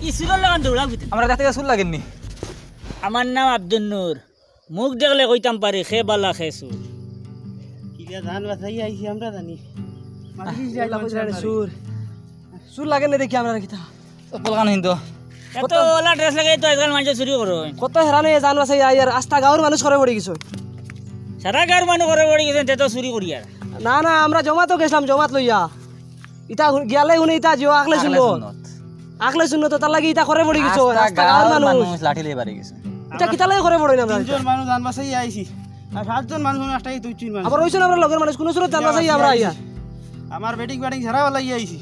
কি সুরের লাগান দৌড়া ভিতরে আমরা দেখতে সুর লাগেননি আমার নাম আব্দুল নূর মুখ দেখলে কইতাম পারি খে বালা খে সুর কিলা ধান বাছাই আইছি আমরা জানি সুর সুর লাগে না দেখি আমরা কিতা পলকান হিন্দু এত ওলা ড্রেস লাগাই তো আজকাল মানুষ চুরি করো কত হেরানে জান বাসাই আর আস্তা গাঁওর মানুষ করে পড়ে গেছে সারা গাঁর মানুষ ঘরে পড়ে গেছেন তে তো চুরি করি আর না না আমরা জমাতো গেছিলাম জমাত লইয়া ইটা গিয়ালে উনি ইটা জিও আকলে শুনবো আকলে শুনবো তো তার লাগি ইটা করে পড়ে গেছে আস্তা গাঁওর মানুষ লাঠি লই বাড়ি গেছে এটা কিতা লাগে করে পড়ে না আমরা তিনজন মানুষ ধান বাছাই আইছি আর সাতজন মানুষ একটাই দুই তিন মানুষ আবার হইছে আমরা লগের মানুষ কোন সুরত জান বাসাই আমরা আইয়া আমার বেটিং ছাড়া লাগি আইছি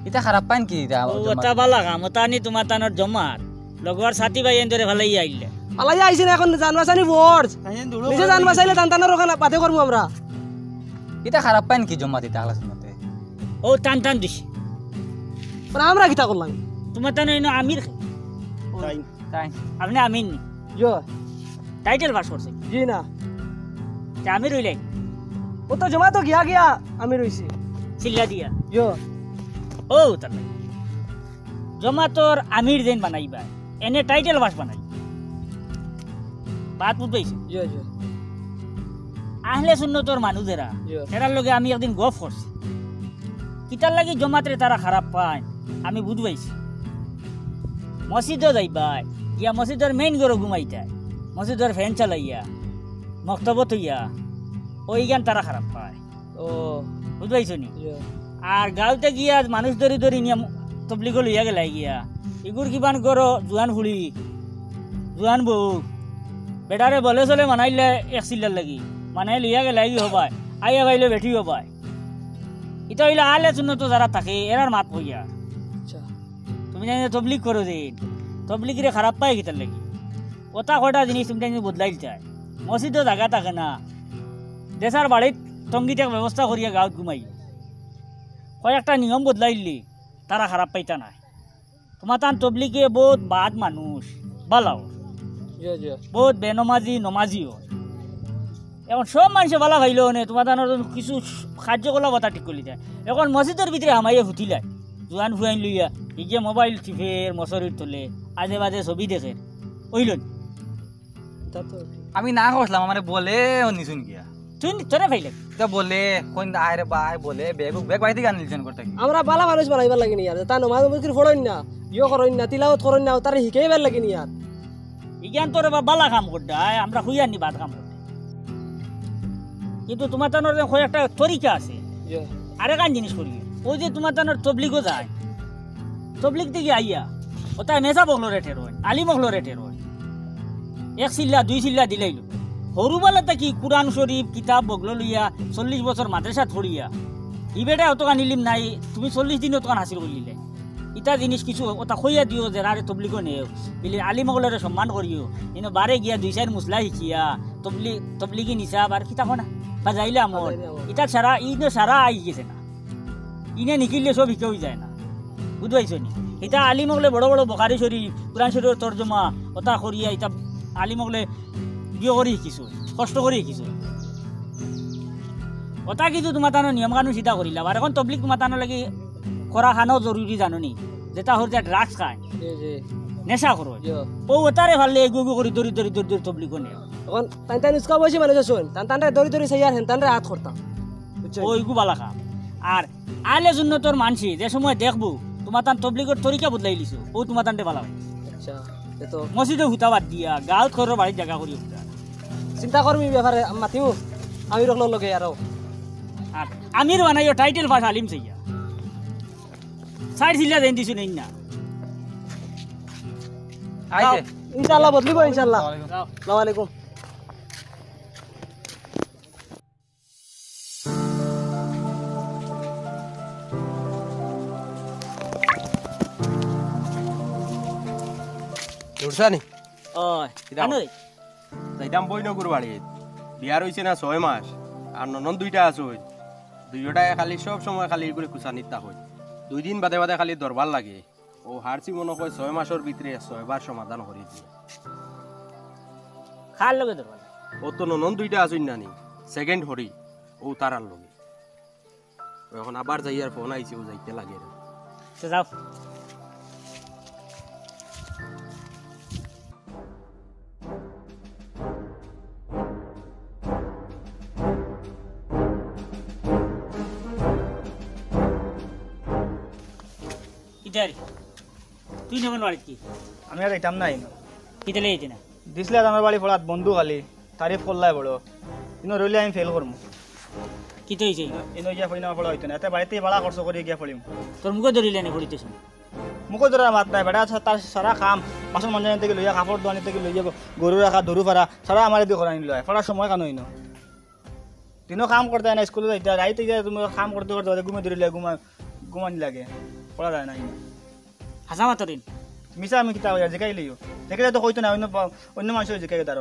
এটা খারাপ পাইন কি এটা ওটা বালা কাম ওটা নি তোমার তানোর জমার লগর সাথী ভাই এন্দরে ভালাই আইলে আলাই আইছে না এখন জান বাসানি বোর্ড নিজে জান বাসাইলে টান টানের ওখানে পাতে করবো আমরা এটা খারাপ পাইন কি জমা দিতে আগলা শুনতে ও টান টান দিছি মানে আমরা কিতা করলাম তোমার তানো ইনো আমির তাই তাই আপনি আমির নি জো টাইটেল পাস করছে জি না তে আমির হইলে ও তো জমা তো গিয়া গিয়া আমি রইছি চিল্লা দিয়া জো ও তার জমা তোর আমির দেন বানাইবা এনে টাইটেল পাস বানাই বাত বুঝাইছে জো জো আহলে সুন্নতর মানুষেরা জো। এরার লগে আমি একদিন গফ করছি কিতার লাগি জমাতে তারা খারাপ পায় আমি বুঝবাইছি মসজিদও যাইবাই ইয়া মসজিদের মেইন গরো ঘুমাইতায় মসজিদের ফ্যান চালাইয়া মক্তবত হইয়া ওই গান তারা খারাপ পায় ও বুঝবাইছ নি জো আর গাঁওতে গিয়া মানুষ ধরি ধরি নিয়ে তবলিগ লইয়া গেলাই গিয়া এগুর কিবান করো জোয়ান ফুলি জোয়ান বউ বেটারে বলে চলে মানাইলে এক চিল্লার লাগি মানাই লইয়া গেলাই হবাই আইয়া বাইলে বেঠি হবাই এটা হইলে আলে শুনো তো যারা থাকে এরার মাত পইয়া আচ্ছা তুমি জানি তবলিগ করো দিন তবলিগরে খারাপ পায় কিতার লাগি ওটা কটা জিনিস তুমি জানি বদলাই চায় মসজিদও জায়গা থাকে না দেশার বাড়িত টঙ্গিতে ব্যবস্থা করিয়া গাঁৱত ঘুমাই কয়েকটা নিয়ম বদলাইলি তারা খারাপ পাইতা নাই তোমার তান তবলিগে বহুত বাদ মানুষ বালাও জো জো বহুত বেনমাজি নমাজিও এখন সব মানুষে বালা ভাইলেও নে তোমার তানোর কিছু কার্যকলাপ কথা ঠিক করলি যায় এখন মসজিদের ভিতরে আমাইয়ে ফুটিলাই জোয়ান ফুয়াইন লইয়া এই যে মোবাইল টিপের মশারির তোলে আজে বাজে ছবি দেখে ওইল তা তো আমি না করলাম আমারে বলে নিছুন গিয়া তুই তোরে ভাইলে তো বলে কোন আরে ভাই বলে বেগ বাইতে গান লিছেন করতে কি আমরা বালা মানুষ বানাইবার লাগেনি আর তা নমাজ মুকির ফড়ইন না ইয়ো করইন না তিলাওয়াত করইন না তারে শিখাইবার লাগেনি আর ইজ্ঞান তোর বালা কাম করতে আমরা খুইয়ার নি বাদ কাম করতে কিন্তু তোমার তানোর একটা তরিকা আছে জো আরেকান জিনিস করি ওই যে তোমার তানোর তবলিগও যায় তবলিগ থেকে আইয়া ওটা মেজা বগলো রেটের হয় আলি মগলো রেটের হয় এক চিল্লা দুই চিল্লা দিলাইলো সৰুবেলাতে কি কোরআন শরীফ কিতাব বগলো লইয়া 40 বছর মাদ্রাসাত পড়িয়া ইবেটা অতকান ইলিম নাই তুমি 40 দিন অতকান হাসিল করলিলে ইটা জিনিস কিছু ওটা খইয়া দিও যে আরে তবলিগও নেও বিলি আলিমগলরে সম্মান করিও ইনো বারে গিয়া দুই চার মুসলা শিখিয়া তবলিগি নিসাব আর কিতাব না বাজাইলে আমল ইটা সারা ইনো সারা আই গেছে না ইনে নিকিলে সব শিখে হয়ে যায় না বুঝবাইছো নি এটা আলিমগলে বড় বড় বখারি শরীফ কোরআন শরীফের তর্জমা ওটা করিয়া এটা আলিমগলে বিয়ে করে শিকিছো কষ্ট করে শিকিছো ওটা কিন্তু তোমার তানো নিয়ম কানুন চিন্তা করিলা আর এখন তবলিগ তোমার তানো লাগি করা খানো জরুরি জানো নি যেটা হল যে ড্রাগস খায় জি জি নেশা করো জো ও ওটারে ভালে এগু করে দরি দরি দরি দরি তবলিগ নেও এখন তান তান উস্কা বসে মানুষ শুন তান তানরে দড়ি দড়ি সাইয়ার হেন তানরে হাত করতাম বুঝছো ও এগু বালা খা আর আলে জন্য তোর মানসি যে সময় দেখবো তোমার তান তবলিগের তরিকা বদলাই লিছো ও তোমার তানতে বালা হয় আচ্ছা তো মসজিদে হুতা বাদ দিয়া গাঁৱত ঘৰৰ বাড়িত জায়গা করি হুতা চিন্তা করবি ব্যাপারে মাতিও আমি রকল লগে আরো আর আমির বানাইও টাইটেল পাস আলিম চাইয়া সাইড ছিলা দেন দিছো নেই না আইতে ইনশাআল্লাহ বদলিব ইনশাআল্লাহ আসসালামু আলাইকুম উঠছানি ওই জানো যাইতাম বইনগুর বাড়িত বিয়ার হইছে না 6 মাস আর ননন দুইটা আছে দুইটাই খালি সব সময় খালি করে কুচানিত তা হয় 2 দিন বাদে বাদে খালি দরবার লাগে ও হারসি মনে হয় 6 মাসের ভিতরে 6 বার সমাধান করে দিয়ে খার লগে ধরবা ও তো ননন দুইটা আছে নানি সেকেন্ড হরি ও তারার লগে এখন আবার যাইয়ার ফোন আইছে ও যাইতে লাগে তো যাও কিতারে তুই নেবেন বাড়িত কি আমি আর যাইতাম নাই কিতালে যেতে না দিছিলে আমার বাড়ি পড়াত বন্ধু খালি তারিফ করলাই বড় কিন্তু রইলে আমি ফেল করবো কি তো হয়েছে এনে গিয়া পড়ি না পড়া হইতো না এতে বাড়িতে ভাড়া খরচ করে গিয়া পড়িম তোর মুখে ধরিলে নে পড়িতেছ মুখো ধরা মাত নাই বেটা তার সারা কাম বাসন মঞ্জানি থেকে লইয়া কাপড় দোয়ানি থেকে লইয়া গরু রাখা ধরু পারা সারা আমার দিয়ে করানি লয় পড়ার সময় কেন হইনো দিনও কাম করতে না স্কুলে যাইতে রাইতে গিয়ে তুমি কাম করতে করতে ঘুমে ধরিলে ঘুমানি লাগে পড়া যায় না হাসা মাতরিন মিশা আমি কিতা হইয়া জিকাই লইও দেখিলে তো হইতো না অন্য মানুষের জিকাই তার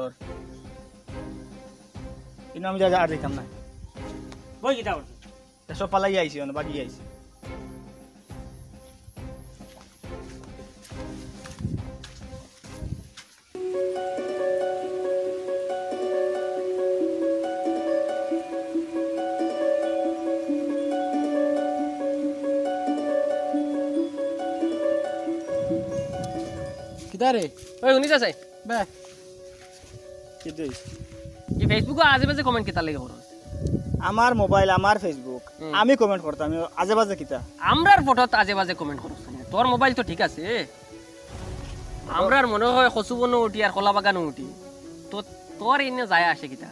কিন্তু আমি আর যাইতাম না বই কিতা করতে সব পালাই আইসি বাকি আইসি কিতারে ওই শুনিছ আছে বে কিন্তু ই ফেসবুকে আজে বাজে কমেন্ট কেতা লাগে করস আমার মোবাইল আমার ফেসবুক আমি কমেন্ট করতাম আজে বাজে কিতা আমরার ফটোত আজে বাজে কমেন্ট করস তোর মোবাইল তো ঠিক আছে আমরার মনে হয় খসুবনো উঠি আর কলা বাগানো উঠি তো তোর এনে যায় আসে কিতা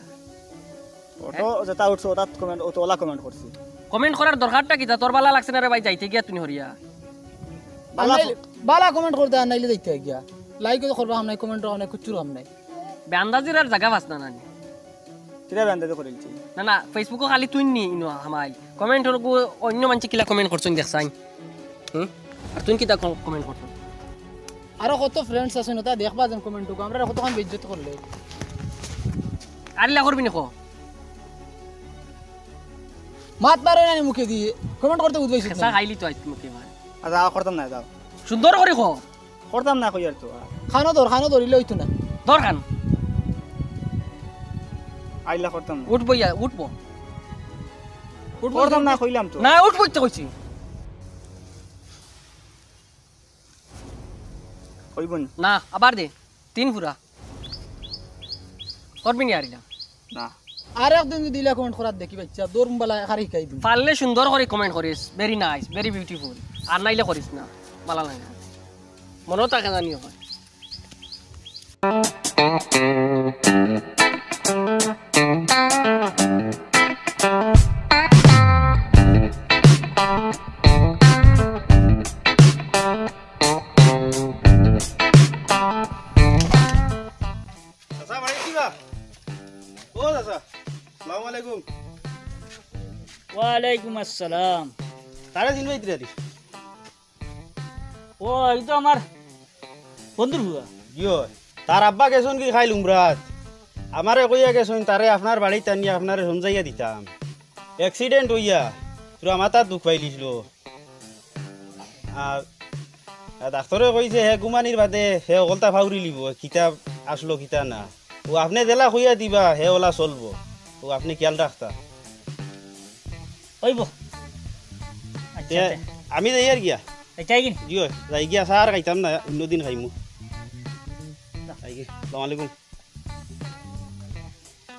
ফটো যেটা উঠছো ওটাত কমেন্ট ওলা কমেন্ট করছি কমেন্ট করার দরকারটা কিতা তোর বালা লাগছে না রে ভাই যাইতে গিয়া তুমি হরিয়া বালা কমেন্ট করতে আর নাইলে দেখতে গিয়া লাইক করবা হাম নাই কমেন্ট নাই কুচুর হাম নাই বেআন্দাজির আর জায়গা বাস না নানি কিরা বান্ধে করেছি না না ফেসবুকে খালি তুই নি ইনো হামাই কমেন্ট হলো অন্য মানুষ কিলা কমেন্ট করছন দেখছাই আর তুই কিতা কমেন্ট করছন আরো কত ফ্রেন্ডস আছে না তা দেখবা যেন কমেন্ট টুকু আমরা কতক্ষণ বেইজ্জত করলে আরিলা করবি নাকো মাত মারে না মুখে দিয়ে কমেন্ট করতে উদ্বাইছ খেসা খাইলি তো আইতি মুখে মার আচ্ছা করতাম না যাও সুন্দর করে কো করতাম না কই আর তো খানো ধরিলে হইতো না দরকার আইলা করতাম না উঠবো ইয়া উঠবো করতাম না কইলাম তো না উঠবো তো কইছি কইবন না আবার দে 3 পুরা করবি নি আরিলা না আর একদিন যদি দিলা কমেন্ট করার দেখি বাচ্চা দৌড় বালা খারি শিকাই দিম পারলে সুন্দর করে কমেন্ট করিস ভেরি নাইস ভেরি বিউটিফুল আর নাইলে করিস না ভালো লাগে মনও তাকে জানিও হয় আচ্ছা ভাই কিবা ও দাদা আসসালামু আলাইকুম ওয়ালাইকুম আসসালাম তারে দিন ভাই দিরা ও এই তো আমার বন্ধুর হুয়া ইয়ো তার আব্বা গেছন কি খাইলুম রাত আমারে কইয়া গেছন তারে আপনার বাড়িতে আনিয়া আপনারে সমঝাইয়া দিতাম অ্যাক্সিডেন্ট হইয়া পুরা মাথা দুঃখ পাইলিছিল আর ডাক্তরে কইছে হে গুমানির বাদে হে অকলতা ফাউরি লিব কিতাব আসলো কিতা না ও আপনি জেলা কইয়া দিবা হে ওলা চলবো ও আপনি খেয়াল রাখতা ওইব তে আমি যাই আর গিয়া চাই কিনি জিও যাই গিয়া সার খাইতাম না অন্যদিন খাইমু যাই গে আসসালামু আলাইকুম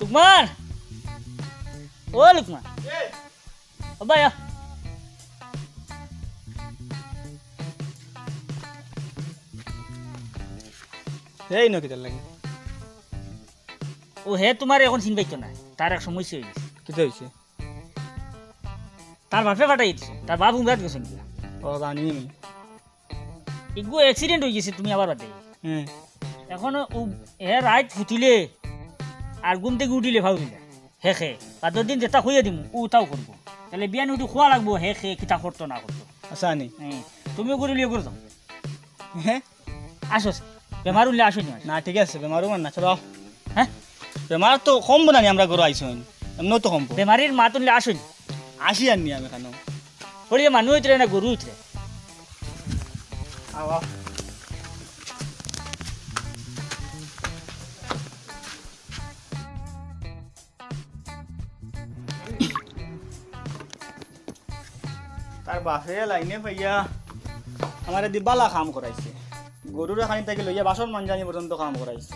লুকমান ও লুকমান ও ভাইয়া এই ন কিতা লাগে ও হে তোমার এখন চিনবাইতো না তার এক সমস্যা হয়ে গেছে কিতা হইছে তার বাপে ফাটাই দিছে তার বাপ উমরাত গেছেন গিয়া ও জানি আমি ইগো অ্যাক্সিডেন্ট হয়ে গেছে তুমি আবার বাদে হ্যাঁ এখন ও হে রাত ফুটিলে আর ঘুম থেকে উঠিলে ভাও দিলে হে খে বাদর দিন যেটা খুঁয়ে দিম ও তাও করবো তাহলে বিয়ান উঠি খোয়া লাগবো হে খে কিতা করতো না করতো আচ্ছা নি তুমিও করে লিয়ে করে যাও হ্যাঁ আসো বেমার উঠলে আসো নি না ঠিক আছে বেমারও মান না চলো হ্যাঁ বেমার তো কমবো না আমরা ঘরে আইসো এমনও তো কমবো বেমারির মা তুললে আসো নি আসি আননি আমি কেন পড়িয়ে মানুষ উতরে না গরু উতরে আওয়া তার বাপে লাইনে পাইয়া আমার দিবালা কাম করাইছে গরুর খানি থেকে লইয়া বাসন মানজানি পর্যন্ত কাম করাইছে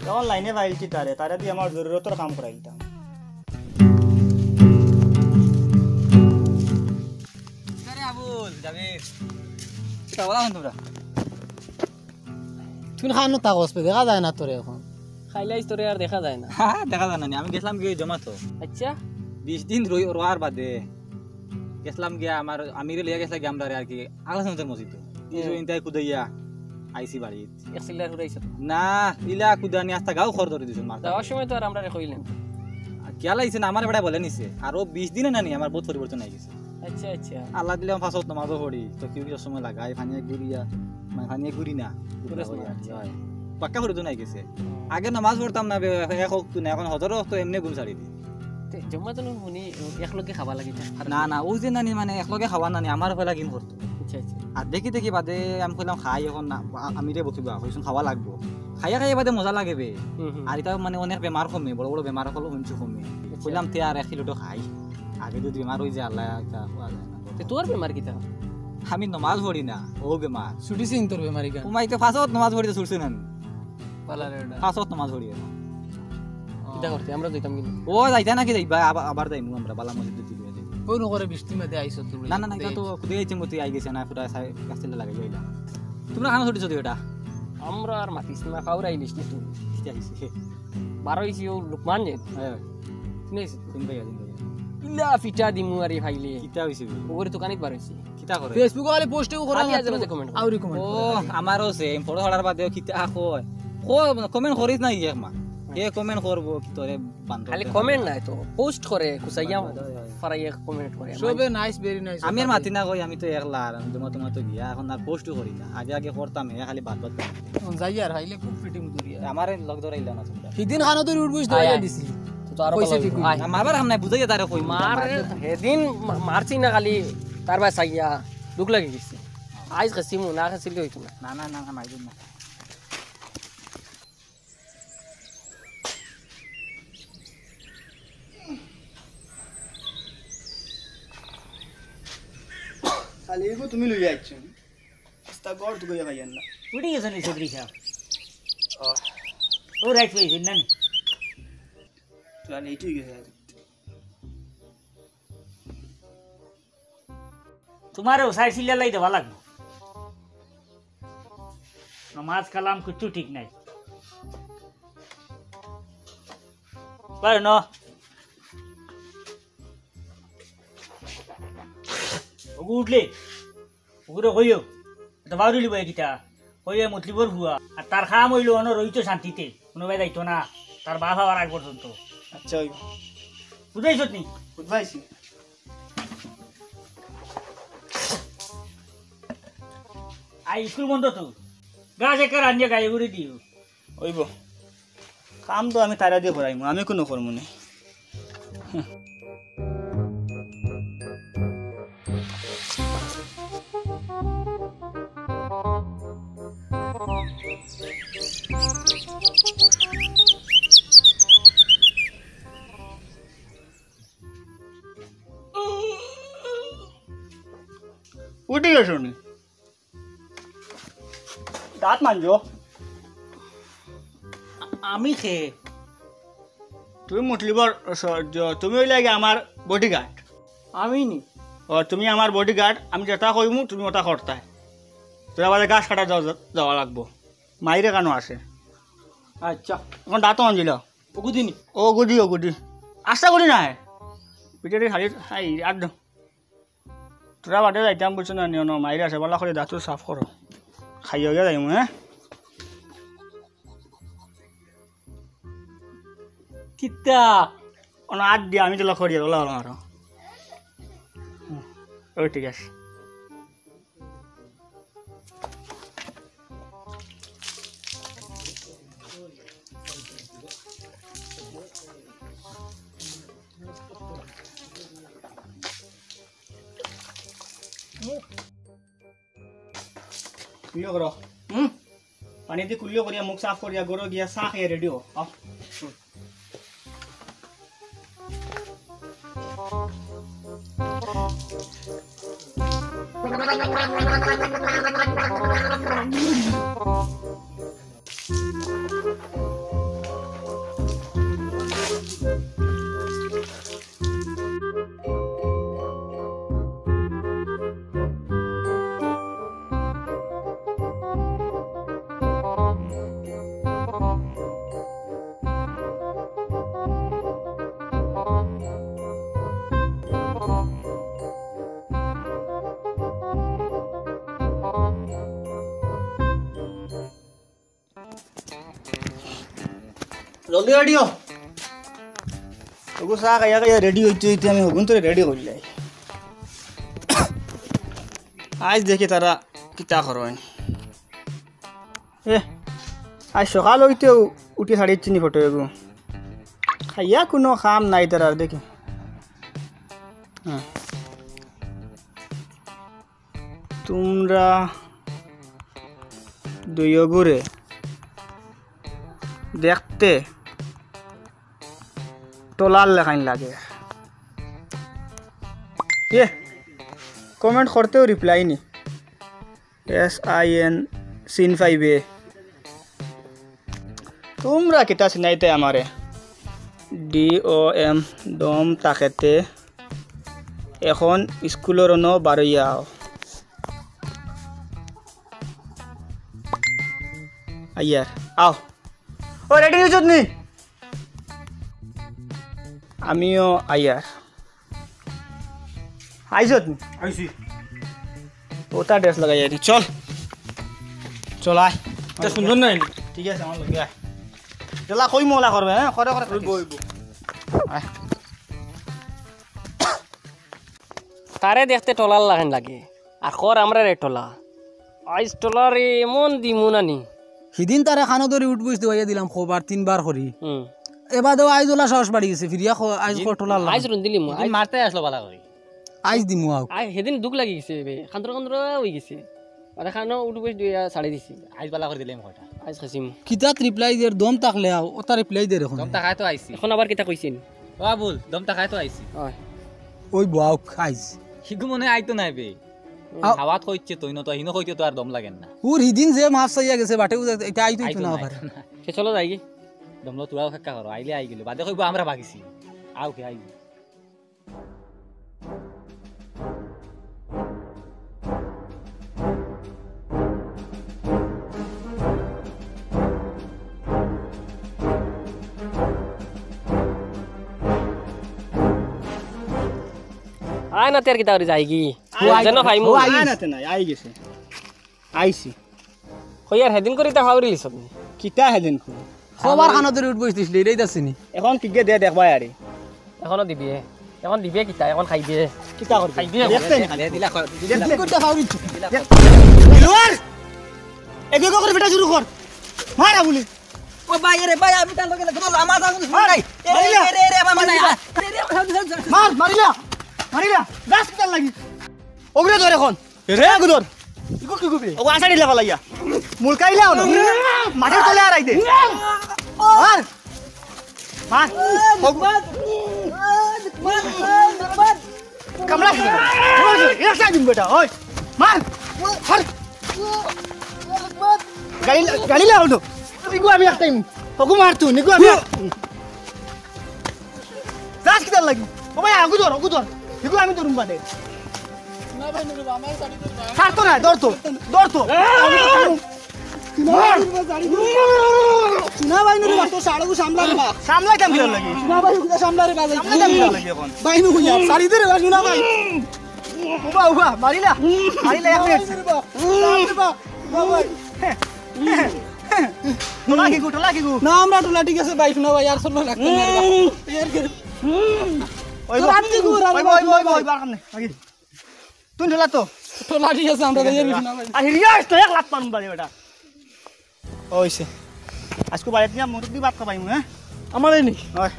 তখন লাইনে পাইলছি তারে তারে দিয়ে আমার জরুরতর কাম করাইতাম আবুল যাবি আচ্ছা ওলা তোমরা তুমি খানো তাগস পে দেখা যায় না তোরে এখন খাইলাই তোরে আর দেখা যায় না। হ্যাঁ দেখা যায় না আমি গেছিলাম গিয়ে জমা তো আচ্ছা 20 দিন রোয়ার বাদে গেছিলাম গিয়া আমার আমিরে লিয়া গেছিলাম গিয়া আমরা আর কি আগলাসনের মসজিদ কিছু ইনতাই কুদাইয়া আইসি বাড়ি এক সিলার ঘুরাইছো না ইলা কুদানি আস্তা গাও খর ধরে দিছুন মার যাওয়ার সময় তো আর আমরা কইলেন। কিয়া লাগছে না আমার বেটা বলে নিছে আর ও 20 দিনে না নি আমার বহুত পরিবর্তন হয়ে গেছে আচ্ছা আচ্ছা আল্লাহ দিলে ফাঁসত নামাজও পড়ি তো কি সময় লাগাই ফানিয়ে ঘুরিয়া মানে ফানিয়ে ঘুরি না পাক্কা পরিবর্তন হয়ে গেছে আগে নামাজ পড়তাম না এক হোক না এখন হজর তো এমনি গুম ছাড়ি দিই জমা তো শুনি একলগে খাবা লাগি না না ও যে নানি মানে একলগে খাওয়া নানি আমার ফেলা কিন করতো আচ্ছা আচ্ছা আর দেখি দেখি বাদে আমি কইলাম খাই এখন না আমি রে বকিবা কইছুন খাওয়া লাগবো খাইয়া খাইয়া বাদে মজা লাগে বে আর এটা মানে অনেক বেমার কমে বড় বড় বেমার হলো শুনছি কমে কইলাম তে আর 1 কিলোটো খাই আগে যদি বেমার হয়ে যায় আল্লাহ একটা হওয়া যায় না তে তোর বেমার কিতা আমি নমাজ পড়ি না ও বেমার ছুটি সিং তোর বেমারি গান উমাই তো ফাঁসত নমাজ পড়িতে ছুটছি না আমি পালারে ফাঁসত নমাজ পড়ি কিতা করতে আমরা যাইতাম কিন্তু ও যাইতা নাকি যাইবা আবার যাইমু আমরা বালা মসজিদ দিতে কোন করে বৃষ্টি মধ্যে আইছো তুই না না না এটা তো খুদে যাইছে মতি আই গেছে না পুরা গাছলে লাগাই যাইলাম তোমরা খানা ছুটি ওটা আমরা আর মাতিস না খাওরাই লিস নি তুই ঠিক আছে 12 হইছি ও লুকমান যে হ্যাঁ শুনেছ তিন ভাই ইলা ফিটা দিমু আরে ভাইলে কিতা হইছে ওরে দোকানিত বার হইছি কিতা করে ফেসবুক ওয়ালে পোস্টে করা খালি আজ রাতে কমেন্ট আউরি কমেন্ট ও আমারও সেম ফটো ছাড়ার বাদে কিতা কয় কমেন্ট করিস না ইয়ে মা কে কমেন্ট করবো কি তোরে বান্ধব খালি কমেন্ট নাই তো পোস্ট করে কুসাইয়া ফারাইয়া কমেন্ট করে সবে নাইস ভেরি নাইস আমি আর মাতি না কই আমি তো একলা আর জমা তোমার তো গিয়া এখন আর পোস্টও করি না আগে আগে করতাম হে খালি বাদ বাদ যাই আর হাইলে খুব ফিটিং দুরিয়া আমার লগ ধরাইলা না তোমরা হিদিন খানো তুই উঠবুস দইয়া দিছি তো আর পয়সা ঠিক হইছে। মারবার কাম নাই বুঝাইয়া তারে কই মার হেদিন মারছি না খালি তার বাই সাইয়া দুঃখ লাগি গেছে আইজ খাসিমু না খাসিলে হইতো না না না না না মাইদুন না খালি এগো তুমি লই যাচ্ছ রাস্তা গড় তো গইয়া ভাইয়ান না উঠে গেছেন এই চৌধুরী সাহেব ও রাইট পেয়েছেন না তাহলে এইটুই গেছে তোমারও সাইড সিলিয়া লাই দেওয়া লাগবে নমাজ কালাম কিচ্ছু ঠিক নাই পারে ন ওগু উঠলে ওগুলো হইও এটা বাউরি লিব এইটা হইয়ে মতলিবর হুয়া আর তার খাম হইল অন রইতো শান্তিতে কোনোবাই যাইতো না তার বাপ হওয়ার আগ পর্যন্ত আচ্ছা ওই বুঝাইছ নি বুঝবাইছি আই স্কুল বন্ধ তো গাছ একার আনিয়ে গায়ে ঘুরে দিও ওইব কাম তো আমি তারা দিয়ে করাইমু আমি কোনো করবো না উঠে গেছো নি দাঁত মানজো আমি খেয়ে তুমি মুটলিবর তুমি হইলে আগে আমার বডিগার্ড আমি নি ও তুমি আমার বডিগার্ড আমি যেটা কইমু তুমি ওটা করতাই তোরা বাদে গাছ কাটা যাওয়া লাগবো মাইরে কেন আসে আচ্ছা এখন দাঁতও আনছিল ওগুদিনি ও গুদি আশা করি না পিঠে খালি হাই আর তোরা বাদে যাইতাম বুঝছো না নিও মাইরে আসে বলা করে দাঁতও সাফ করো খাইয়া গিয়া যাইমু হ্যাঁ কিতা আর দিয়া আমি তো লক্ষ্য করিয়া ওলা হলাম আরো ওই ঠিক আছে কুলিও করো পানি দিয়ে কুলিও করিয়া মুখ সাফ করিয়া গরো গিয়া চাহ খাইয়া রেডি হো জলদি রেডি হ ওগো চা খাইয়া খাইয়া রেডি হইতে হইতে আমি হগুন তোরে রেডি করলাই আজ দেখি তারা কিতা করেন আজ সকাল হইতেও উঠি ছাড়িয়ে চিনি ফটো এগো খাইয়া কোনো কাম নাই তার দেখি তোমরা দুইগুরে দেখতে টোলার লেখাইন লাগে কমেন্ট করতেও রিপ্লাই নি SIN সিন 5A তোমরা কিতা চিনাইতে আমারে DOM দম তাকেতে এখন স্কুলের ন বারইয়াও আইয়ার আও ও রেডি হইছত নি আমিও আইয়ার আইছত নি আইছি ওটা ড্রেস লাগাই আইনি চল চল আয় এটা সুন্দর না ঠিক আছে আমার লগে আয় জলা কই মোলা করবে হ্যাঁ করে করে বইব আয় তারে দেখতে টলার লাগান লাগে আর খর আমরা রে টলা আইস টলারে এমন দিমুনানি সিদিন তারে খানো ধরে উঠ বসতে হইয়া দিলাম খোবার 3 বার করি এবাদেও আইজ ওলা সাহস বাড়ি গেছে ফিরিয়া আইজ কটলার আইস রুন্দিলি মু আই মারতে আসলো বালা করে আইজ দিমু আও আই হেদিন দুঃখ লাগি গেছে বে খান্দ্র খান্দ্র হই গেছে আরে খানো উঠ বস দিয়া ছাড়ি দিছি আইজ বালা করে দিলাম কয়টা আইস খাসিম কিতা রিপ্লাই দের দম তাকলে আও ওটা রিপ্লাই দে এখন দম তাকাই তো আইছি এখন আবার কিতা কইছিন ও আবুল দম তাকাই তো আইছি হয় ওই বাও আইজ হিগু মনে আইতো নাই বে হাওয়াত কইছে তুই ন তো হিনো কইতে তো আর দম লাগেন না ওর হিদিন যে মাছ চাইয়া গেছে বাটে এটা আইতো না আবার সে চলো যাই কি দমলো তোরাও কাকা করো আইলে আই গেল বাদে কইবো আমরা ভাগিছি আও কে আই আয় না তের কিতা করে যাই কি জানো ভাই মু আয় না তে নাই আই গেছে আইছি কইয়ার হেদিন করি তা ফাউরি লিছ আপনি কিতা হেদিন খোবার খানো ধরে উঠ বসতিস লেইরাই দাসিনি এখন কিকে দে দেখবা আরে এখনো দিবি এখন দিবে কিতা এখন খাই দিয়ে কিতা করবি খাই দিয়ে দেখতে দিলা কি করতে ফাউরি দিলওয়ার এগে করে ফিটা শুরু কর মারা বলি ও ভাই রে ভাই আমি তার লগে লাগতো আমার দাও মারাই রে রে বাবা নাই মার মারিলা মারিলা দাস কিতা লাগি ওগরে ধর এখন রে গুদর ইকো কি গুবি ও আসাড়ি লেভা লাগিয়া মুলকাইলা ওনো মাঠের তলে আরাই দে মার মার কামলা ইলাসা দিম বেটা ওই মার হর গাড়ি লা ওনো নিগু আমি একটাই ওগু মার তুই নিগু আমি দাস কিতা লাগি ও ভাই আগু ধর নিগু আমি ধরুম বাদে ছাড়তো না দৌড় তো সুনা ভাই নুরি তো সাড়ু সামলারে বা সামলাই কেমন লাগে সুনা ভাই হুদা সামলারে বা সামলাই কেমন লাগে এখন ভাই নু হুইয়া সারি দে রে সুনা ভাই উবা মারিলা এক মিনিট তোলা কি গু না আমরা টুলা ঠিক আছে ভাই সুনা ভাই আর চলো লাগতে না ইয়ার কে ওই বার কামনে আগে তুই ঢোলা তো টুলা ঠিক আছে আমরা ইয়ার সুনা ভাই আর রিয়াজ তো এক লাখ পানুম বাড়ি বেটা ওইছে আজকে বাড়িতে নিয়ে মুরগ দি ভাত খাবাইমু হ্যাঁ আমার নি হয়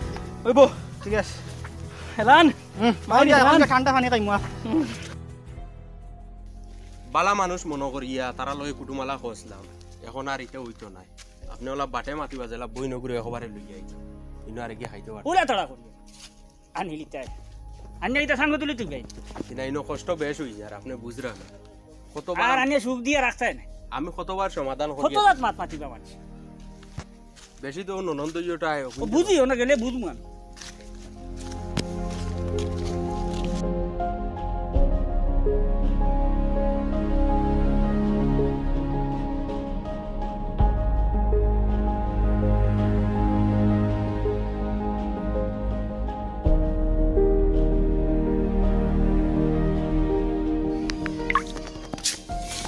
ওইব ঠিক আছে হেলান ঠান্ডা পানি খাইমু বালা মানুষ মনে করিয়া তারা লগে কুটুমালা খসলাম এখন আর এটা হইতো নাই আপনি ওলা বাটে মাতি বাজেলা বই নগুরে একবারে লই যাই ইনো আর কি খাইতে পারে ওলা তাড়া করি আনিলিতাই আনিলিতা সাঙ্গ তুলি তুই ভাই কিনা ইনো কষ্ট বেশ হই যায় আপনি বুঝরা না আর কতবার আনিয়ে সুখ দিয়ে রাখছাই না আমি কতবার সমাধান করি কত রাত মাত মাতিবা মানুষ বেশি তো ননন্দজটা ও বুঝিও না গেলে বুঝবো আমি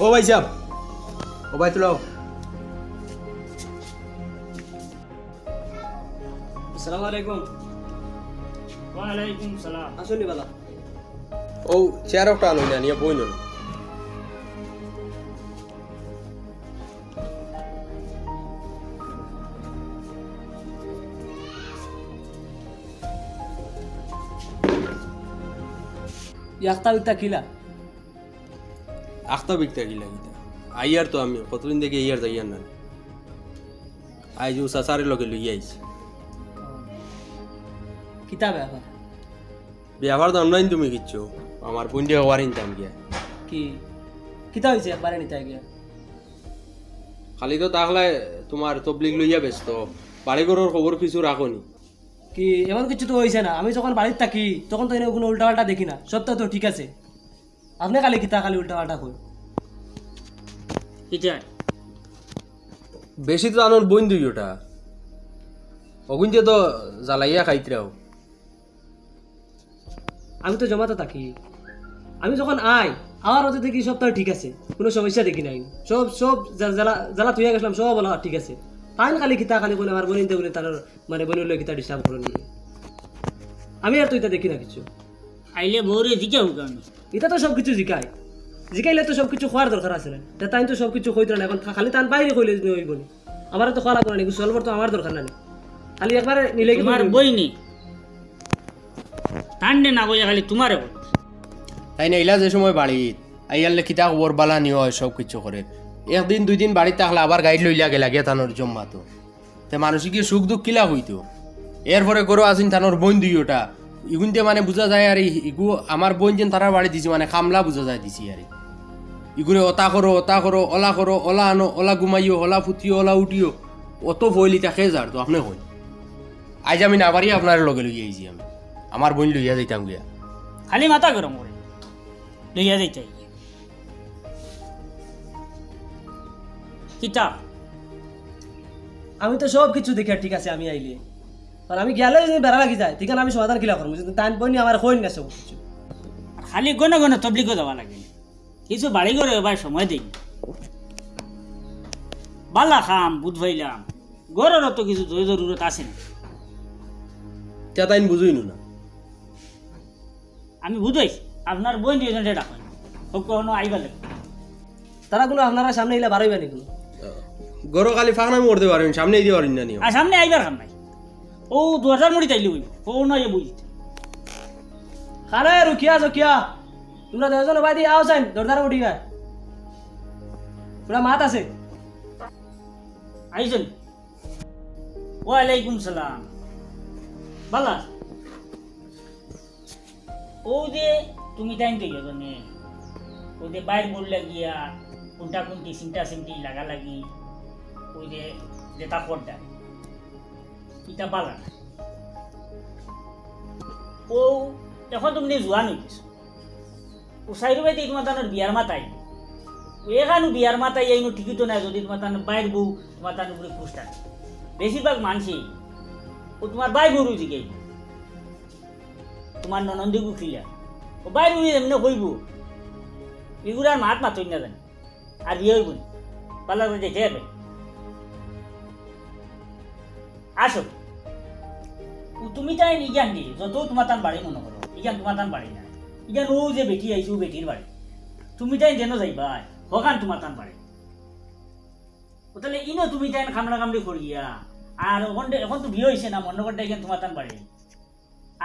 ও ভাই সাহেব ও ভাই তুলো আসসালামু আলাইকুম। ওয়ালাইকুম সালাম। আসুন বালা। ও চেয়ার একটা আনো না নিয়ে বই না ইয়াক্তা বিক্তা কিলা আখতা বিকতে গিলা গিতা আইয়ার তো আমি কতদিন থেকে ইয়ার যাইয়ার না আই যে সাসারের লগে লই আইছি কিতাব ব্যাপার বিয়াবার দাম নাই তুমি কিচ্ছু আমার পুন্ডে ওয়ারিন দাম গিয়া কি কিতাব হইছে একবারে নিতে গিয়া খালি তো তাহলে তোমার তবলিগ লইয়া ব্যস্ত বাড়ি ঘরের খবর কিছু রাখনি কি এমন কিছু তো হইছে না। আমি যখন বাড়িতে থাকি তখন তো কোনো উল্টা পাল্টা দেখি না। সব তো ঠিক আছে। আপনি খালি কিতা খালি উল্টা পাল্টা কই কিটা বেশি তো আনোর বইন দুই ওটা অগুঞ্জে তো জ্বালাইয়া খাইতরাও আমি তো জমাতে থাকি। আমি যখন আমার ওদের দেখি সব তো ঠিক আছে, কোনো সমস্যা দেখি নাই। সব সব জ্বালা তুইয়া গেছিলাম সব বলা ঠিক আছে। তাই খালি কিতা খালি বলে আমার বনিতে বলে তার মানে বনিলে কিতা ডিস্টার্ব করে নিয়ে আমি আর তুইটা দেখি না কিছু। আইলে বউরে জিজ্ঞাও কেন? এটা তো সব কিছু জিকাইলে তো সব কিছু খোয়ার দরকার আছে না। তাই তো সব কিছু কইতে না। এখন খালি তান বাইরে কইলে হইব নি? আমার তো খোয়া লাগবে না। সলভর তো আমার দরকার না। খালি একবার নিলে কি তোমার বই নি টান্ডে না বইয়া খালি তোমারে বই। তাই না ইলা যে সময় বাড়ি আইয়ালে কিতা খবর বালা নিও হয় সব কিছু করে। একদিন দুই দিন বাড়িতে থাকলে আবার গাইড লইলা গেলা গিয়া থানোর জম্মা তো তে মানুষই কি সুখ দুঃখ কিলা হইতো। এরপরে গরু আসিন থানোর বোন দুই ওটা ইগুনতে মানে বুঝা যায় আর ইগু আমার বোন যেন তারা বাড়ি দিছি মানে খামলা বুঝা যায় দিছি আর ইগুরে ওতা করো ওলা আনো ওলা ঘুমাইও ওলা ফুটিও ওলা উঠিও অত ভয়লিতা খেয়ে যার তো আপনি হই আজ আমি না পারি আপনার লগে লইয়া আইছি আমি আমার বোন লইয়া যাইতাম গিয়া খালি মাথা গরম করে লইয়া যাইতে কিতা আমি তো সব কিছু দেখে ঠিক আছে। আমি আইলে আর আমি গেলে যদি বেড়া লাগি যায় ঠিক আমি সমাধান কিলা করবো। টাইম পয়নি আমার হই না সব কিছু। খালি গণ তবলিগও যাওয়া লাগে কিছু বাড়ি করে এবার সময় দেই বালা খাম বুধ ভাইলাম গরেরও তো কিছু জরুরত আছে না। তা তাই বুঝুই না আমি বুঝাইছি আপনার বোন দুজন ডাকেন কখনো আইবা লাগে তারা কোনো আপনারা সামনে এলে বাড়াইবে নি কোনো গরো খালি ফাঁকনামি করতে পারেন সামনে দিতে পারেন না নিও আর সামনে আইবার খাম নাই ও 2000 মুড়ি তাইলে বই ও নয় বুঝিতে খারে রুকিয়া জকিয়া তোমরা দুজন বাইদি আও যাইন দরদারে উঠি গায় পুরা মাত আছে আইছেন। ওয়ালাইকুম সালাম। বালা ও যে তুমি টাইম তো জানে ওই যে বাইর বললে গিয়া কোনটা কোনটি চিন্তা চিন্তি লাগা লাগি ওই যে যেটা পড়টা এটা বালা ও এখন তুমি জোয়ান হয়ে গেছো ও সাইরু বাইতে তোমার তানোর বিয়ার মাতাই এখানো বিয়ার মাতাই আইনো ঠিকই তো নাই যদি তোমার তানোর বাইর বউ তোমার তানোর উপরে খুশ থাকে। বেশিরভাগ মানুষই ও তোমার বাই বউ জিগাই তোমার ননন্দিগু খিলা ও বাই বউ এমনি কইব এগুলার মাত মাতই না জানি আর বিয়ে হইব না পাল্লা করে যেতে হবে। আসো তুমি তাই ইগান দি যত তোমার তান বাড়ি মনে করো ইগান তোমার তান বাড়ি না ইগান ও যে বেটি আইছো বেটির বাড়ি তুমি তাই যেন যাইবা হকান তোমার তান বাড়ি তাহলে ইনো তুমি তাই খামড়া কামড়ি করিয়া আর এখন তো বিয়ে হয়েছে না মনে করতে ইগান তোমার তান বাড়ি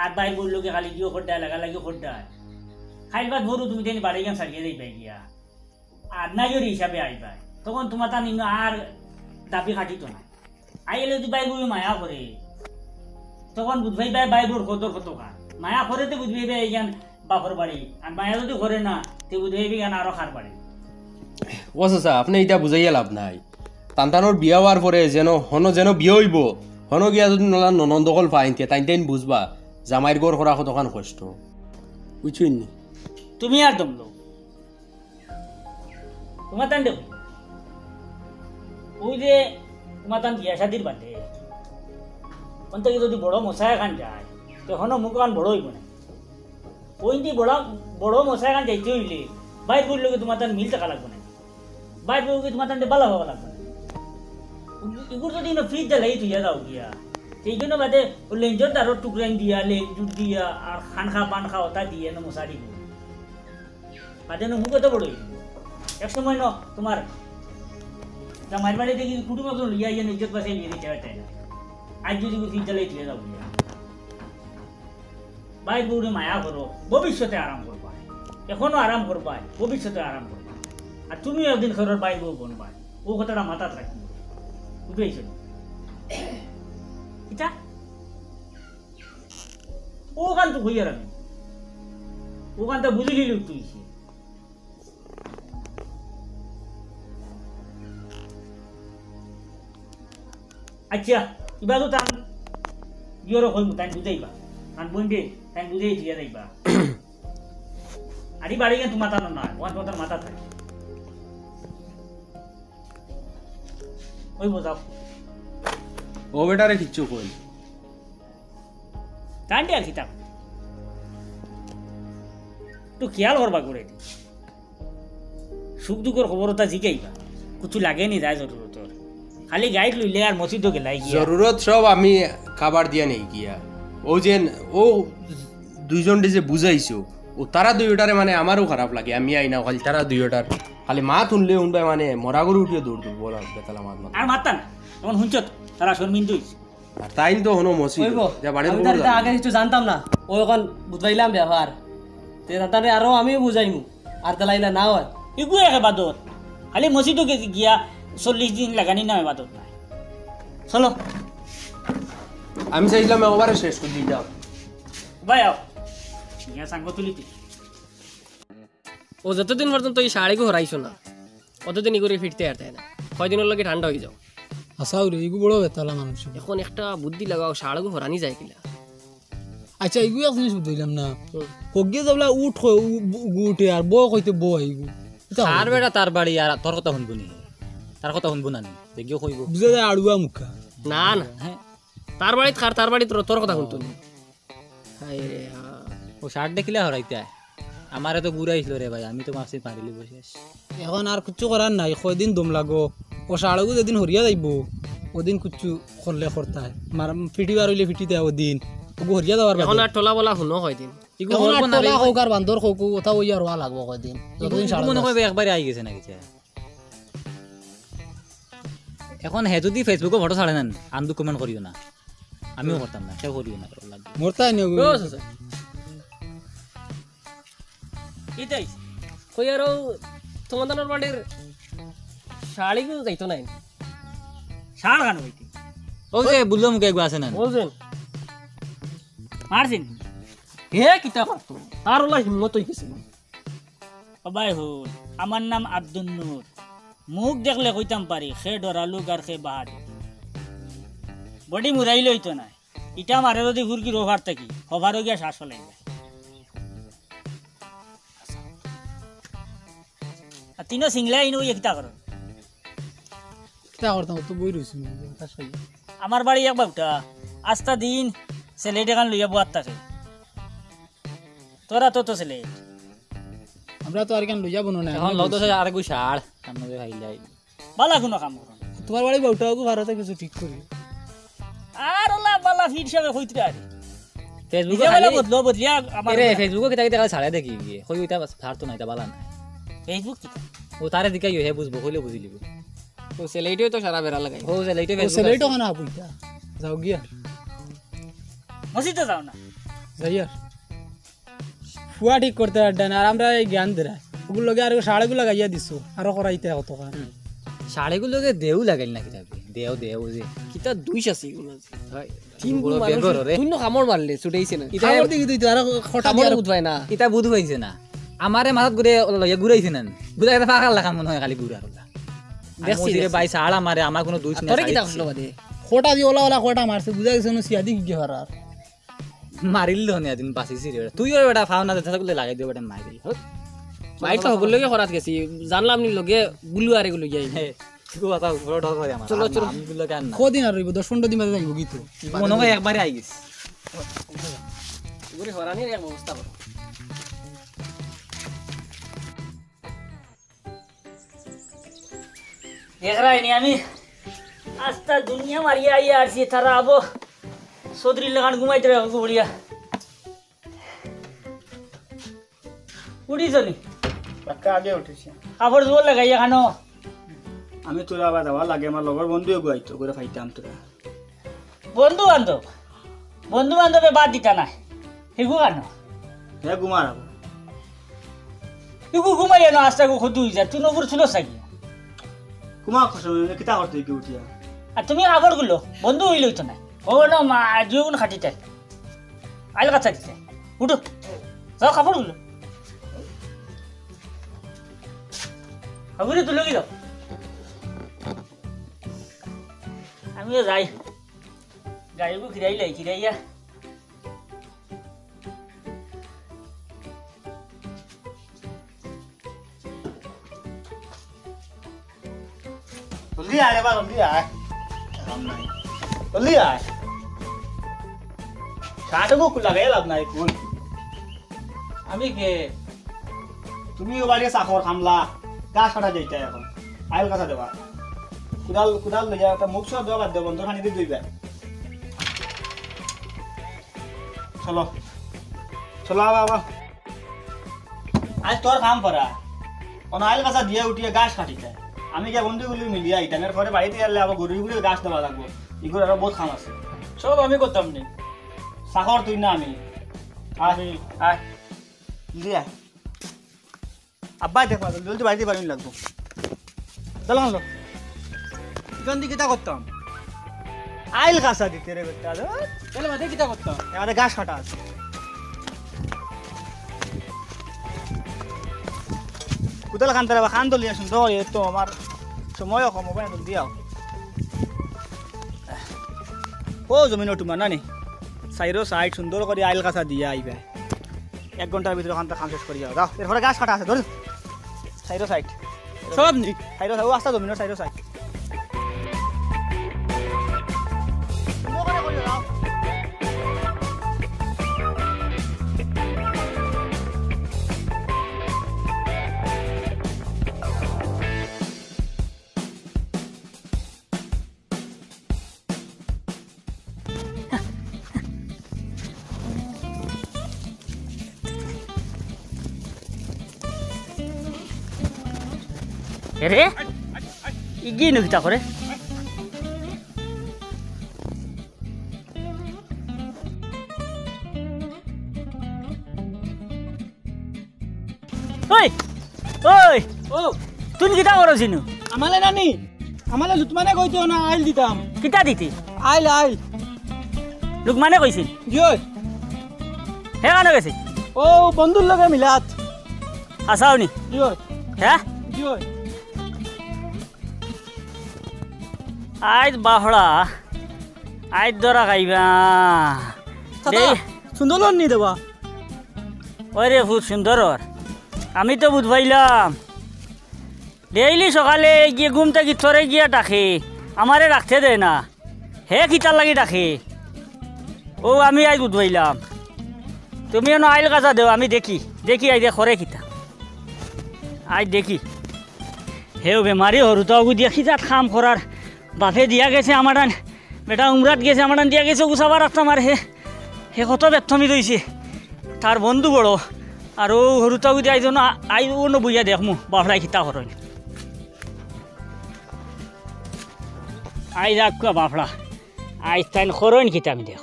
আর বাই বললোকে খালি গিয়ে খোড্ডায় লাগা লাগি খোড্ডায় খাইবার ধরু তুমি তাই বাড়ি গান ছাড়িয়ে যাইবাই গিয়া আর নাইজরি হিসাবে আইবাই তখন তোমার তান ইনো আর দাবি খাটিত না আইলে যদি বাই বই মায়া করে তখন বুঝবাই বাই বাইবুর কত খা মায়া করে তো বুঝবি বাই জ্ঞান বাপর বাড়ি আর মায়া যদি করে না তো বুঝবি জ্ঞান আরো খার বাড়ি। ও চাচা আপনি এটা বুঝাইয়া লাভ নাই তান্তানোর বিয়া হওয়ার পরে যেন বিয়ে হইব হন গিয়া যদি নলা ননন্দকল পাইন তাই তাইন বুঝবা জামাইর গড় করা কতখান কষ্ট বুঝছুই নি তুমি আর দম লো তোমার তান দেব ওই যে তোমার তান বিয়া শাদির বাদে অন্তকে যদি বড় মশা এখান যায় তখন মুখ এখন বড় হইব না ওই বড় মশা এখান যাইতে হইলে বাইর করলে তোমার তান মিল টাকা লাগবে না বাইর করলে তোমার তান বালা হওয়া লাগবে না এগুলো যদি ফ্রিজ জ্বালাই তুইয়া যাও গিয়া সেই জন্য বাদে ও লেঞ্জর দারোর টুকরাইন দিয়া লেঞ্জুর দিয়া আর খানখা পানখা ওটা দিয়ে না মশারি বাদে না হুকতে বড় এক সময় ন তোমার জামাইয়ের বাড়ি থেকে কুটুম একজন লিয়া ইয়ে নিজের পাশে নিয়ে দিতে পারতে না আজ যদি তিন চালাই দিয়ে যাবো ভাই বউরে মায়া করো ভবিষ্যতে আরাম করবা এখনো আরাম করবা ভবিষ্যতে আরাম করবা আর তুমিও একদিন ঘরের ভাই বউ বনবা ও কথাটা মাথাত রাখি বুঝেছ এটা ওখান তো হইয়ার আমি ওখানটা বুঝে নিলি তুই আচ্ছা এবার তো তান ইয়রো হইব তাই বুঝাইবা আর বইবে তাই বুঝেই দিয়ে যাইবা আরে বাড়ি গেন তোমার তানো না তোমার মাথা থাকে ওই বোঝাও ও বেটারে কিচ্ছু কই কান্ডে আর কিতাব তো খেয়াল করবা করে সুখ দুঃখর খবরতা জিগাইবা কিছু লাগেনি যায় জরুরত খালি গাইড লইলে আর মসজিদও গেলাই গিয়া জরুরত সব আমি খাবার দিয়া নেই গিয়া ও যেন ও দুইজন যে বুঝাইছো ও তারা দুইটারে মানে আমারও খারাপ লাগে আমি আইনা খালি তারা দুইটার খালি মা তুললে উনবাই মানে মরা গরু উঠিয়ে দৌড় দৌড় বলা বেতালা মাত মাত আর মাত্তা না তখন শুনছ তারা শর্মিন্দু হইছে আর তাই তো হনো মসজিদ যা বাড়ির আমি খবর তার আগে কিছু জানতাম না ও এখন বুঝাইলাম ব্যবহার তারে আরো আমিও বুঝাইমু আর তালাইলা না হয় এগুলো এক বাদত খালি মসজিদও গিয়া 40 দিন লাগানি না বাদত নাই চলো আমি চাইছিলাম একবারে শেষ করে দিয়ে যাও ভাই আও ইয়া সাঙ্গ তুলিতে ও যতদিন পর্যন্ত এই শাড়িকে হরাইছো না অতদিন ই করে ফিরতে আর তাই না কয়দিনের লগে ঠান্ডা হয়ে যাও আসাও রে এগু বড় বেতালা মানুষ এখন একটা বুদ্ধি লাগাও শাড়িকে হরানি যায় কিনা আচ্ছা এগু এক জিনিস বুঝলাম না হগে যাবলা উঠ উঠে আর বউ কইতে বউ আইগু তার বেটা তার বাড়ি আর তোর কথা শুনবো নি তার কথা শুনবো না দেখিও কইব বুঝা যায় আড়ুয়া মুখা না না হ্যাঁ তার বাড়িত খার তার বাড়িত তোর কথা শুনতো হায় রে ও শার্ট দেখিলে হরাইতে আমারে তো ঘুরাইছিল রে ভাই আমি তো মাসি পারিলি বসে এখন আর কিচ্ছু করার নাই কয়দিন দম লাগো ও শাড়গু যেদিন হরিয়া যাইব ওদিন কিচ্ছু করলে করতায় মার ফিটিবার হইলে ফিটিতে ওদিন ওগু হরিয়া যাওয়ার এখন আর টোলা বলা শুনো কয়দিন হোক আর বান্দর হোক কথা ওই আর হওয়া লাগবো কয়দিন যতদিন মনে হয় একবারে আই গেছে নাকি এখন হে যদি ফেসবুকে ফটো ছাড়ে নেন আন্দু কমেন্ট করিও না আমিও করতাম না কেউ করিও না মোর তাই নিও এটাই কই আর তোমাদের বাড়ির শাড়িগুলো যাইতো নাই শাল গান হইতে ও যে বুঝলো মুখে একবার আছে না বলছেন মারছিন হে কিতা পারতো তার ওলা হিম্মত হয়ে গেছিল সবাই হল আমার নাম আব্দুল নূর মুখ দেখলে কইতাম পারি সে ডরালু আর সে বাহাদুর বডি মুরাইলে হইতো না ইটা মারে যদি ঘুরকির ওভার থাকি ওভারও গিয়া শ্বাস ফলাই যায় আর তিনও সিংলাই ইনো একটা করো কিতা করতাম তো বই রইছি আমার বাড়ি এক বাবুটা আস্তা দিন ছেলেটা গান লইয়া বুয়ার থাকে তোরা তো ছেলে আমরা তো আর কেন লইয়া বনো না এখন লগ দছে আর কই শাড় সামনে ভাই যাই বালা কোনো কাম করো তোমার বাড়ি বউটাও ভারতে কিছু ঠিক করি আর ওলা বালা ফিট হিসাবে হইতে আরে ফেসবুকে নিজে খালি বদলো বদলিয়া আমার রে ফেসবুকে কিতা কিতা ছাড়ে দেখি গিয়ে কই ওইটা ছাড় তো না এটা বালা না ফেসবুক কি ও তারে দিকাইও হে বুঝবো কইলে বুঝি লিব ও ছেলেটাও তো সারা বেড়া লাগাই ও যে লাইটে ও ফেসবুক সেলেটো খানা আপুইতা যাও গিয়া মসজিদে যাও না যাইয়া ফুয়া ঠিক করতে আড্ডা না আর আমরা এই জ্ঞান দেরা ওগুলো লগে আর শাড়িগুলো লাগাইয়া দিছো আরো করাইতে কত কান শাড়িগুলোকে দেও লাগাইল না কিতাবে দেও দেও যে কিতা দুইশ আছে এগুলো হয় তিন বড় বেগর রে শূন্য কামড় মারলে ছুটাইছে না ইটা করতে কি তুই আর খটা কামড় বুঝবাই না এটা বুধ হইছে না আমারে মাথাত ঘুরে লইয়া ঘুরাইছে না বুঝা এটা ফাঁকা লাগান মনে হয় খালি ঘুরা হলা দেখছি রে ভাই শাড়া মারে আমার কোনো দুই তোরে কিতা করলো বাদে খটা দি ওলা ওলা খটা মারছে বুঝা গেছে না সিয়াদি কি হার আর মারিল না দিন বাসিছি রে তুই ওর বেটা ফাও না দেখা করলে লাগাই দিও বেটা মারিল মাইক তো হগুলো লগে করাত গেছি জানলাম নি লগে বুলু আরে গুলো যাই হে তুই কথা বড় ডর করে আমার চলো চলো আমগুলো কেন না কদিন আর রইব 10-15 দিন বাদে যাইব গীত মনে হয় একবারে আই গেছে গুরি হরানির এক অবস্থা করো দেখ রাইনি আমি আস্তা দুনিয়া মারিয়া আইয়া আসছি তারা আবো চৌধুরীর লাগান ঘুমাইতে হবে বড়িয়া উঠিস নি বাক্কা আগে উঠেছি কাপড় জোর লাগাই এখানো আমি তোরা আবার যাওয়া লাগে আমার লগর বন্ধুও গুয়াইতো করে ফাইতাম তোরা বন্ধু বান্ধবে বাদ দিতা নাই সেগু কেন হে ঘুমার আবো এগু ঘুমাই এনো আস্তে খুদু হয়ে যায় তুই নবুর ছিল সাকি ঘুমা খসে কিতা করতে কি উঠিয়া আর তুমি কাপড় গুলো বন্ধু হইলেই তো নাই ও না মা জীবন খাটিতে আইল কাছা দিতে উঠো যাও কাপড় গুলো হাবুরে তুলে কি দাও আমিও যাই গাড়িগু খিরাইয়া জলদি আয় এবার জলদি আয় কাম নাই জলদি আয় শার্টগু লাগাই লাভ নাই কোন আমি কে তুমিও বাড়ি চাকর খামলা গাছ কাটা যাইতা এখন আইল কাটা দেবা কুদাল লইয়া একটা মুখ সব দেওয়া বাদ দেব বন্ধ খানি দিয়ে দুইবার চলো চলো বাবা আজ তোর কাম করা কোন আইল কাছা দিয়ে উঠিয়ে গাছ কাটিতে আমি কে বন্ধুগুলি মিলিয়া ইটানের পরে বাড়িতে গেলে আবার গরুগুলি গাছ দেওয়া লাগবো এগুলো আরো বহুত কাম আছে সব আমি করতাম নি চাকর তুই না আমি আয় আয় দিয়ে আব্বাই দেখো জলদি বাড়িতে বাড়ি লাগবো চলো চলো ইখান দিয়ে কিতা করতাম আইল কাঁচা দিতে রে বেটা তাহলে মাঝে কিতা করতাম আমাদের গাছ কাটা আছে কোথাও খান তারা খান তো লিয়ে আসুন তো এ তো আমার সময় কম হবে না দিয়াও ও জমিন তোমার না নি সাইডো সাইড সুন্দর করে আইল কাঁচা দিয়ে আইবে 1 ঘন্টার ভিতরে ওখানটা কাম শেষ করে যাও দাও এরপরে গাছ কাটা আছে ধর সাইডো সাইড সব নি সাইডো সাইড ও আস্তা জমিনের সাইডো সাইড রে ইগি নকিতা করে ওই ওই ও তুমি কিতা করো চিনু আমালে নানি আমালে লুতমানে কইতো না আইল দিতাম কিতা দিতি আইল আইল লুকমানে কইছিল জিয় হে কানে গেছে ও বন্ধুর লগে মিলাত আসাও নি জিয় হ্যাঁ জিয় আজ বাহড়া আজ দরা খাইবা দাদা সুন্দর নি দেবা ওরে খুব সুন্দর আমি তো বুঝ পাইলাম ডেইলি সকালে গিয়ে ঘুম থেকে থরে গিয়া ডাকে আমারে রাখতে দেয় না হে খিতার লাগি ডাকে ও আমি আজ বুঝ পাইলাম তুমি এনো আইল কাজা দেও আমি দেখি আই দে খরে খিতা আজ দেখি হেও বেমারি হরুতাও দিয়া খিতাত খাম করার বাপে দিয়া গেছে আমার বেটা উমরাত গেছে আমার দিয়া গেছে গুছাবার রাখতাম আর হে কত ব্যর্থমি রয়েছে তার বন্ধু বড় আর ও হরুতাও দিয়ে আইজ না আই অন্য বুঝিয়া দেখমু বাপড়াই খিতা করেন আই যাক বাপড়া আইজ তাই করেন খিতা আমি দেখ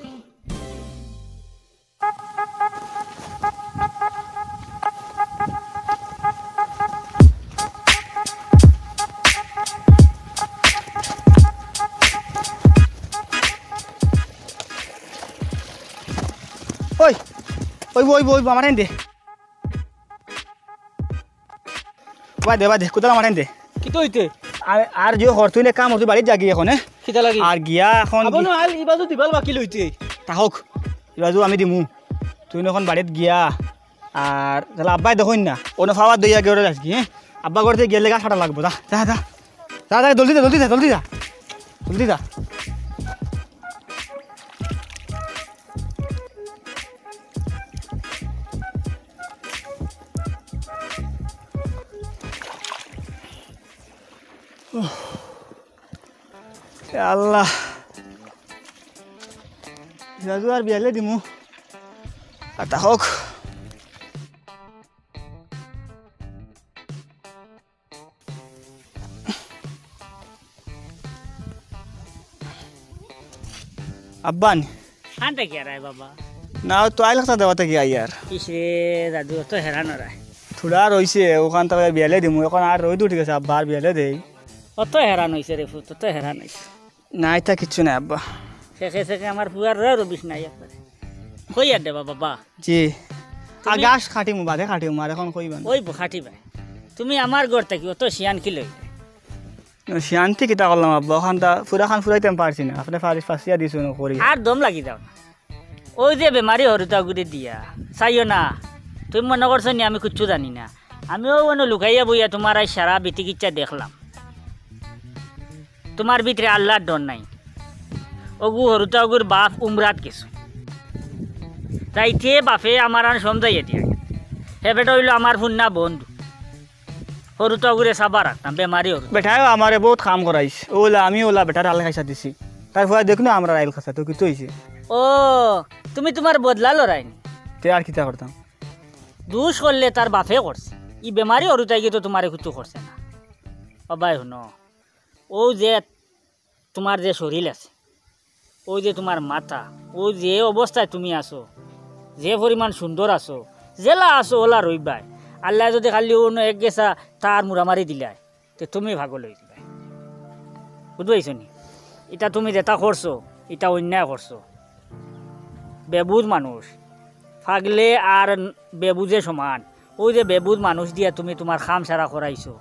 ওই ওই ওই ওই আমার দে বাই দে কোথাও আমার দে কি তো হইতে আর যে হর তুই কাম তুই বাড়ির জাগি এখন কিতা লাগি আর গিয়া এখন আবনো আইল ইবাজু দিবাল বাকি লইতে তাহক এবাজু আমি দিমু তুই এখন বাড়িত গিয়া আর তাহলে আব্বাই দেখুন না অন্য খাওয়ার দইয়া গিয়ে আসবি হ্যাঁ আব্বা করতে গেলে গা সাটা লাগবো যা যা যা যা যা জলদি যা জলদি যা জলদি যা জলদি যা আল্লাহ রাজু আর বিয়ালে দিমু আর তা হোক আব্বান খানটা কি আর আয় বাবা না তো আই লাগতা দেওয়াতে কি আই আর কিসে দাদু তো হেরান রায় থোড়া রইছে ওখান থেকে বিয়ালে দিমু এখন আর রই উঠে গেছে আব্বা আর বিয়ালে দেই অত হেরান হয়েছে রে ফুত অত হেরান হয়েছে না এটা কিচ্ছু নাই আব্বা শেষে শেষে আমার পুয়ার রয় রবিস নাই একবারে কই আর দেবা বাবা জি আগাস খাটিমু বাদে খাটিমু আর এখন কইবা ওই খাটি ভাই তুমি আমার ঘর থাকি অত শিয়ান কি লই শান্তি কিতা করলাম আব্বা ওখানটা পুরা খান ফুরাইতে পারছি না আপনি ফাঁসিয়া দিছো করি আর দম লাগি যাও না ওই যে বেমারি হরুতা গুড়ি দিয়া চাইও না তুমি মনে করছো নি আমি কিচ্ছু জানি না আমিও মনে লুকাইয়া বইয়া তোমার এই সারা বিতিকিচ্ছা দেখলাম তোমার ভিতরে আল্লাহর ডর নাই ওগু হরুতা ওগুর বাপ উমরাত কিছু তাইতে বাপে আমার আর সমঝাইয়া দিয়া হেবেটা হইল আমার ফুন্না বন্ধু হরুতা ওগুরে চাবা রাখতাম বেমারি হরু বেটাই আমারে বহুত কাম করাইছ ওলা আমি ওলা বেটার আল খাইসা দিছি তারপর দেখুন আমরা আইল খাসা তো কিছু হয়েছে ও তুমি তোমার বদলা লড়াইনি তে আর কিতা করতাম দুষ করলে তার বাপে করছে ই বেমারি হরুতাই গিয়ে তো তোমার কিছু করছে না অবাই শুনো ও যে তোমার যে শরীর আছে ওই যে তোমার মাথা ওই যে অবস্থায় তুমি আছো যে পরিমাণ সুন্দর আছো জেলা আছো ওলা রইবাই আল্লাহ যদি খালি অন্য এক গেছা তার মুড়ামারি দিলাই তো তুমি ভাগো লই দিবাই বুঝবাইছো নি এটা তুমি যেটা করছো এটা অন্যায় করছো বেবুজ মানুষ ফাগলে আর বেবুজে সমান ওই যে বেবুজ মানুষ দিয়া তুমি তোমার খাম সারা করাইছো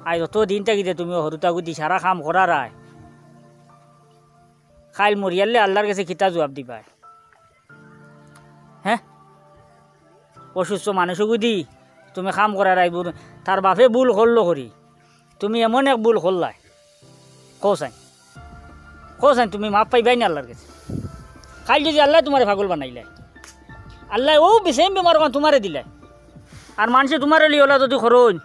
আর যত দিন থাকিতে তুমি হরুতাগুতি সারা খাম করারাই খাইল মরিয়ালে আল্লাহর কাছে কিতা জবাব দিবাই হ্যাঁ অসুস্থ মানুষকে দি তুমি খাম করারাই তার বাপে ভুল করলো করি তুমি এমন এক ভুল করলাই কোসাইন তুমি মাপ পাইবাই না আল্লাহর কাছে খাইল যদি আল্লাহ তোমার পাগল বানাইলাই আল্লাহ ও বেসেম বেমার তোমারে দিলাই আর মানুষে তোমার লিওলা যদি করইন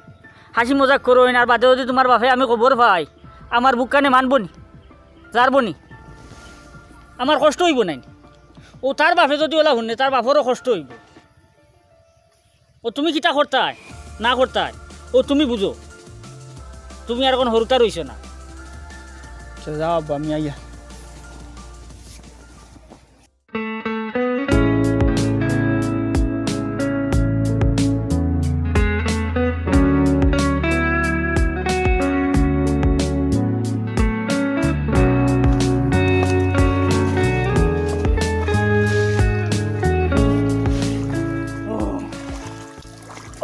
হাসি মজাক করইন আর বাদে যদি তোমার বাপে আমি খবর পাই আমার বুক কানে মানবনি যারবনি আমার কষ্ট হইব নাই ও তার বাপে যদি ওলা শুনে তার বাপরও কষ্ট হইব ও তুমি কিতা করতাই না করতাই ও তুমি বুঝো তুমি আর কোন হরুতা রইছ না যাও আব্বা আমি আইয়া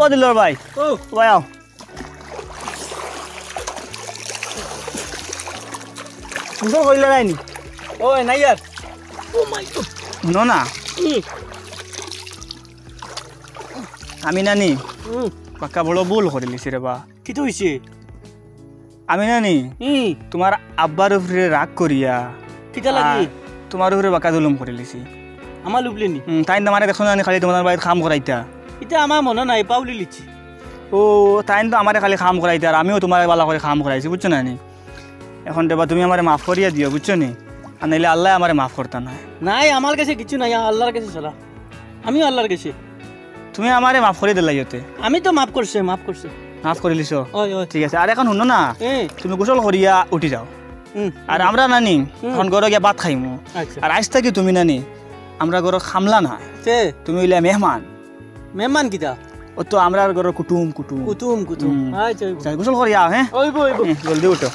ও দিলর ভাই ও ভাই আও গোসল করিলে নাইনি ও নাই আর ও মাই গড শুনো না আমি নানি পাক্কা বড় ভুল করে লিছি রে বা কি তো হইছে আমি নানি তোমার আব্বার উপরে রাগ করিয়া কিতা লাগি তোমার উপরে বাঁকা জুলুম করে লিছি আমার লুবলেনি তাই মানে দেখো না খালি তোমার বাড়িতে কাম করাইতা এটা আমার মনে নাই পাউলি লিছি ও তাই তো আমার খালি কাম করাইতা আর আমিও তোমার বালা করে কাম করাইছি বুঝছো না নি এখন দেবা তুমি আমারে মাফ করিয়া দিও বুঝছো নি আর নাইলে আল্লাহ আমারে মাফ করতা না নাই আমার কাছে কিছু নাই আল্লাহর কাছে চলা আমিও আল্লাহর কাছে তুমি আমারে মাফ করে দিলা ইয়তে আমি তো মাফ করছে মাফ করে লিছো ওই ওই ঠিক আছে আর এখন শুনো না তুমি গোসল করিয়া উঠি যাও আর আমরা নানি এখন ঘরে গিয়া ভাত খাইমু আচ্ছা আর আজ থাকি তুমি নানি আমরা ঘর খামলা না তে তুমি হইলে মেহমান মেহমান কিতা ও তো আমরা ঘর কুটুম কুটুম কুতুম আচ্ছা গোসল করিয়া হ্যাঁ ওইব জলদি উঠো